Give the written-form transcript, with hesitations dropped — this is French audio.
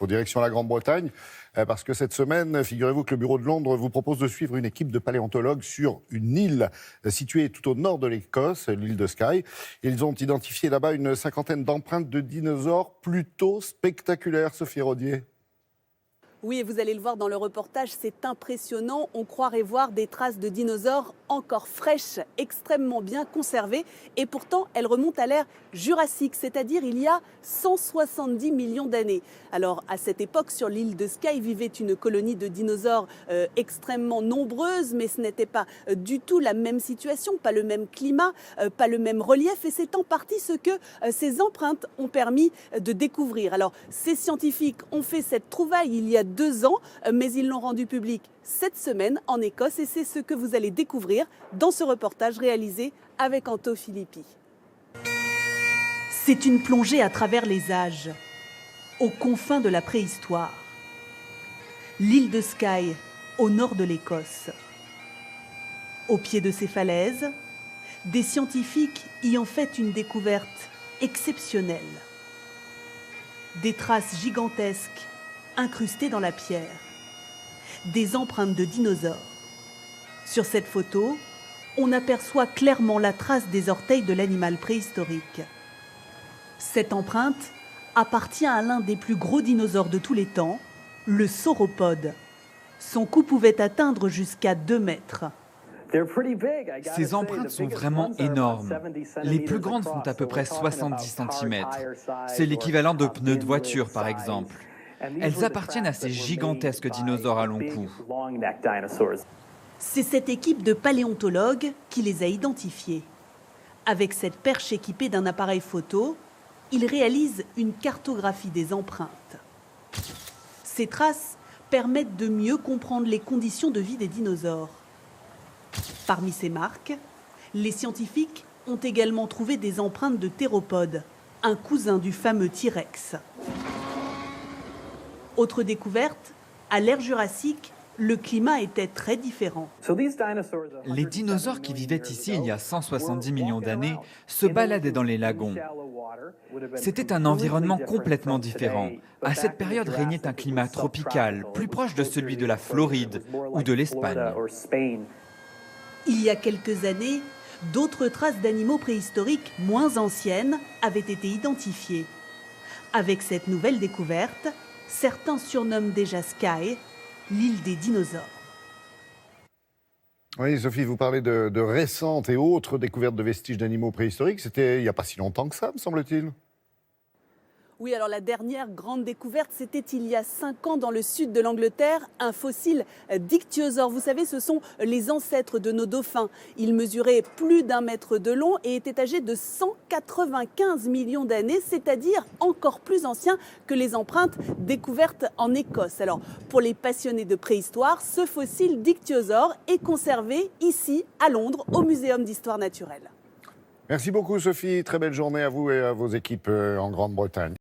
Pour direction la Grande-Bretagne, parce que cette semaine, figurez-vous que le Bureau de Londres vous propose de suivre une équipe de paléontologues sur une île située tout au nord de l'Écosse, l'île de Skye. Ils ont identifié là-bas une cinquantaine d'empreintes de dinosaures plutôt spectaculaires, Sophie Rodier. Oui, et vous allez le voir dans le reportage, c'est impressionnant. On croirait voir des traces de dinosaures encore fraîches, extrêmement bien conservées. Et pourtant, elles remontent à l'ère jurassique, c'est-à-dire il y a 170 millions d'années. Alors, à cette époque, sur l'île de Skye, vivait une colonie de dinosaures extrêmement nombreuse, mais ce n'était pas du tout la même situation, pas le même climat, pas le même relief. Et c'est en partie ce que ces empreintes ont permis de découvrir. Alors, ces scientifiques ont fait cette trouvaille il y a 2 ans, mais ils l'ont rendu public cette semaine en Écosse et c'est ce que vous allez découvrir dans ce reportage réalisé avec Anto Filippi. C'est une plongée à travers les âges, aux confins de la préhistoire. L'île de Skye, au nord de l'Écosse. Au pied de ces falaises, des scientifiques y ont fait une découverte exceptionnelle. Des traces gigantesques incrustées dans la pierre, des empreintes de dinosaures. Sur cette photo, on aperçoit clairement la trace des orteils de l'animal préhistorique. Cette empreinte appartient à l'un des plus gros dinosaures de tous les temps, le sauropode. Son cou pouvait atteindre jusqu'à 2 mètres. Ces empreintes sont vraiment énormes. Les plus grandes font à peu près 70 cm. C'est l'équivalent de pneus de voiture, par exemple. Elles appartiennent à ces gigantesques dinosaures à long cou. C'est cette équipe de paléontologues qui les a identifiés. Avec cette perche équipée d'un appareil photo, ils réalisent une cartographie des empreintes. Ces traces permettent de mieux comprendre les conditions de vie des dinosaures. Parmi ces marques, les scientifiques ont également trouvé des empreintes de théropodes, un cousin du fameux T-Rex. Autre découverte, à l'ère jurassique, le climat était très différent. Les dinosaures qui vivaient ici il y a 170 millions d'années se baladaient dans les lagons. C'était un environnement complètement différent. À cette période régnait un climat tropical, plus proche de celui de la Floride ou de l'Espagne. Il y a quelques années, d'autres traces d'animaux préhistoriques moins anciennes avaient été identifiées. Avec cette nouvelle découverte, certains surnomment déjà Skye l'île des dinosaures. Oui, Sophie, vous parlez de récentes et autres découvertes de vestiges d'animaux préhistoriques. C'était il n'y a pas si longtemps que ça, me semble-t-il. Oui, alors la dernière grande découverte, c'était il y a 5 ans dans le sud de l'Angleterre, un fossile d'ichthyosaure. Vous savez, ce sont les ancêtres de nos dauphins. Ils mesuraient plus d'1 mètre de long et étaient âgés de 195 millions d'années, c'est-à-dire encore plus anciens que les empreintes découvertes en Écosse. Alors, pour les passionnés de préhistoire, ce fossile d'ichthyosaure est conservé ici, à Londres, au Muséum d'histoire naturelle. Merci beaucoup, Sophie. Très belle journée à vous et à vos équipes en Grande-Bretagne.